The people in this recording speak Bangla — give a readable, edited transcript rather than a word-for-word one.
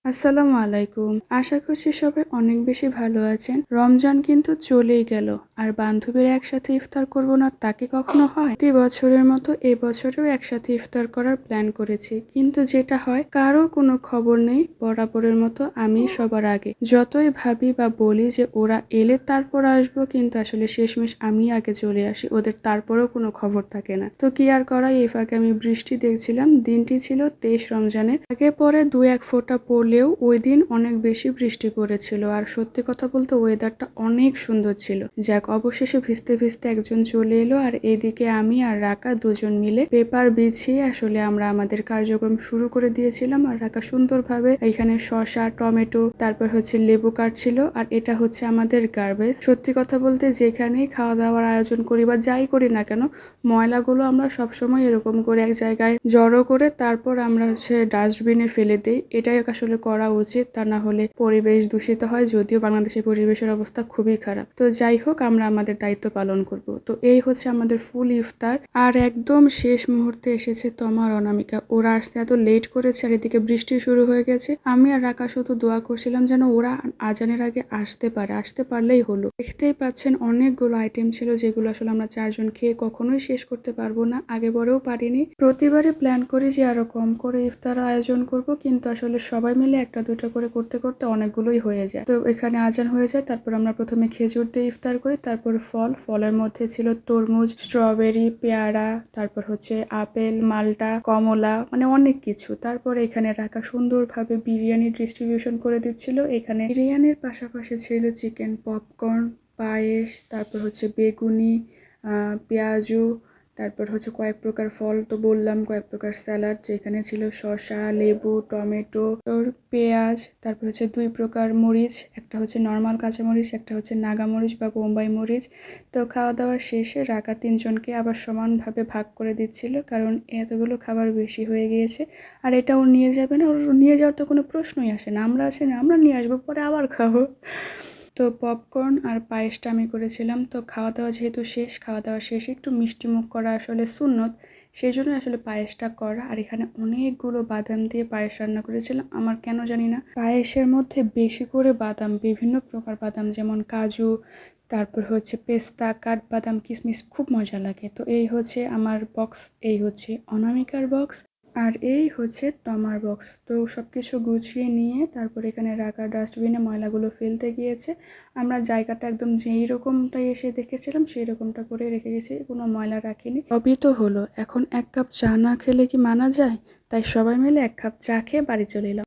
আসসালামু আলাইকুম। আশা করছি সবাই অনেক বেশি ভালো আছেন। রমজান কিন্তু চলেই গেল। আর বান্ধবীরা একসাথে ইফতার করব না তা কি কখনো হয়? প্রতি বছরের মতো এবছরেও একসাথে ইফতার করার প্ল্যান করেছি। কিন্তু যেটা হয় কারো কোনো খবর নেই। বরাবরের মতো আমি সবার আগে। যতই ভাবি বা বলি যে ওরা এলে তারপর আসবো, কিন্তু আসলে শেষমেশ আমি আগে চলে আসি। ওদের তারপরেও কোনো খবর থাকে না। তো কি আর করা, এই ফাঁকে আমি বৃষ্টি দেখছিলাম। দিনটি ছিল 23 রমজানের। আগে পরে 2-1 ফোঁটা পড়লেও ওই দিন অনেক বেশি বৃষ্টি পড়েছিল। আর সত্যি কথা বলতে ওয়েদারটা অনেক সুন্দর ছিল। যাক, অবশেষে ভিজতে ভিজতে একজন চলে এলো। আর এদিকে আমি আর রাকা দুজন মিলে পেপার বিছিয়ে আসলে আমরা আমাদের কার্যক্রম শুরু করে দিয়েছিলাম। আর রাকা সুন্দরভাবে এখানে শসা, টমেটো, তারপর হচ্ছে লেবু কাটছিল। আর এটা হচ্ছে আমাদের গার্বেজ। সত্যি কথা বলতে যেখানেই খাওয়া দাওয়ার আয়োজন করি বা যাই করি না কেন, ময়লাগুলো আমরা সবসময় এরকম করে এক জায়গায় জড়ো করে তারপর আমরা হচ্ছে ডাস্টবিনে ফেলে দিই। এটাই আসলে করা উচিত, তা না হলে পরিবেশ দূষিত হয়। যদিও বাংলাদেশের পরিবেশের অবস্থা খুবই খারাপ। তো যাই হোক, আমরা আমাদের দায়িত্ব পালন করব। তো এই হচ্ছে আমাদের ফুল ইফতার। আর একদম শেষ মুহূর্তে এসেছে তমা আর অনামিকা। ওরা আসতে এত লেট করেছে আর এদিকে বৃষ্টি শুরু হয়ে গেছে। আমি আর রাকা শুধু দোয়া করছিলাম যেন ওরা আজানের আগে আসতে পারলেই হলো। দেখতেই পাচ্ছেন অনেকগুলো আইটেম ছিল যেগুলো আসলে আমরা 4 জন খেয়ে কখনোই শেষ করতে পারবো না। আগে বরেও পারিনি। প্রতিবারে প্ল্যান করি যে আরো কম করে ইফতার আয়োজন করব, কিন্তু আসলে সবাই মিলে একটা দুটো করে করতে করতে অনেকগুলোই হয়ে যায়। তো এখানে আজান হয়ে যায়, তারপর আমরা প্রথমে খেজুর দিয়ে ইফতার করি, তারপর ফলের মধ্যে ছিল তরমুজ, স্ট্রবেরি, পেয়ারা, তারপর হচ্ছে আপেল, মালটা, কমলা, মানে অনেক কিছু। তারপর এখানে রাখা সুন্দরভাবে বিরিয়ানি ডিস্ট্রিবিউশন করে দিচ্ছিল। এখানে বিরিয়ানির পাশাপাশি ছিল চিকেন পপকর্ন, পায়েস, তারপর হচ্ছে বেগুনি, পেঁয়াজু, তারপর হচ্ছে কয়েক প্রকার ফল তো বললাম, কয়েক প্রকার স্যালাড যেখানে ছিল শসা, লেবু, টমেটো, পেঁয়াজ, তারপর হচ্ছে 2 প্রকার মরিচ, একটা হচ্ছে নর্মাল কাঁচামরিচ, একটা হচ্ছে নাগামরিচ বা বোম্বাই মরিচ। তো খাওয়া দাওয়া শেষে রাকা 3 জনকে আবার সমানভাবে ভাগ করে দিচ্ছিল, কারণ এতগুলো খাবার বেশি হয়ে গিয়েছে। আর এটা ও নিয়ে যাবে না, ওর নিয়ে যাওয়ার তো কোনো প্রশ্নই আসে না। আমরা আছি না, আমরা নিয়ে আসবো, পরে আবার খাবো। তো পপকর্ন আর পায়েসটা আমি করেছিলাম। তো খাওয়া দাওয়া যেহেতু শেষ, খাওয়া দাওয়া শেষে একটু মিষ্টি মুখ করা আসলে সুন্নত, সেই জন্য আসলে পায়েসটা করা। আর এখানে অনেকগুলো বাদাম দিয়ে পায়েস রান্না করেছিলাম। আমার কেন জানি না পায়েসের মধ্যে বেশি করে বাদাম, বিভিন্ন প্রকার বাদাম যেমন কাজু, তারপর হচ্ছে পেস্তা, কাঠবাদাম, কিশমিশ খুব মজা লাগে। তো এই হচ্ছে আমার বক্স, এই হচ্ছে অনামিকার বক্স, আর এই হচ্ছে তমার বক্স। তো সব কিছু গুছিয়ে নিয়ে তারপর এখানে রাখা ডাস্টবিনে ময়লাগুলো ফেলতে গিয়েছে। আমরা জায়গাটা একদম যেই রকমটা এসে দেখেছিলাম সেই রকমটা করে রেখে গেছি, কোনো ময়লা রাখিনি। সবই তো হলো, এখন 1 কাপ চা না খেলে কি মানা যায়? তাই সবাই মিলে 1 কাপ চা খেয়ে বাড়ি চলে এলাম।